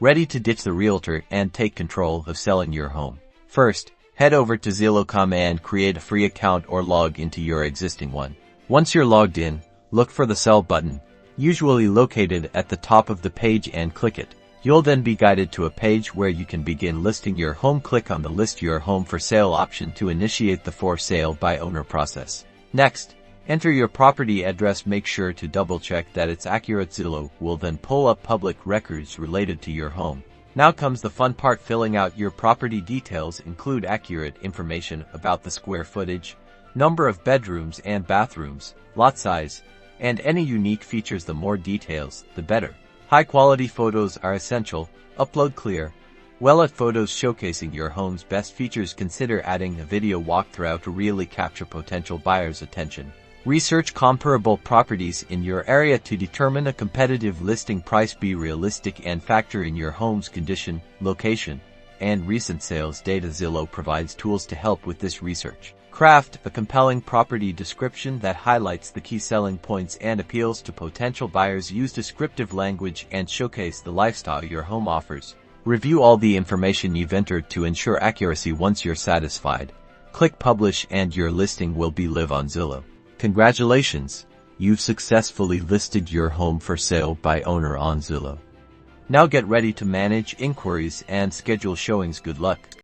Ready to ditch the realtor and take control of selling your home? First, head over to Zillow.com and create a free account or log into your existing one. Once you're logged in, look for the Sell button, usually located at the top of the page, and click it. You'll then be guided to a page where you can begin listing your home. Click on the List Your Home for Sale option to initiate the for sale by owner process. Next, enter your property address. Make sure to double-check that it's accurate. Zillow will then pull up public records related to your home. Now comes the fun part: filling out your property details. Include accurate information about the square footage, number of bedrooms and bathrooms, lot size, and any unique features. The more details, the better. High-quality photos are essential. Upload clear, well-lit photos showcasing your home's best features. Consider adding a video walkthrough to really capture potential buyers' attention. Research comparable properties in your area to determine a competitive listing price. Be realistic and factor in your home's condition, location, and recent sales data. Zillow provides tools to help with this research. Craft a compelling property description that highlights the key selling points and appeals to potential buyers. Use descriptive language and showcase the lifestyle your home offers. Review all the information you've entered to ensure accuracy. Once you're satisfied, click Publish and your listing will be live on Zillow. Congratulations! You've successfully listed your home for sale by owner on Zillow. Now get ready to manage inquiries and schedule showings. Good luck!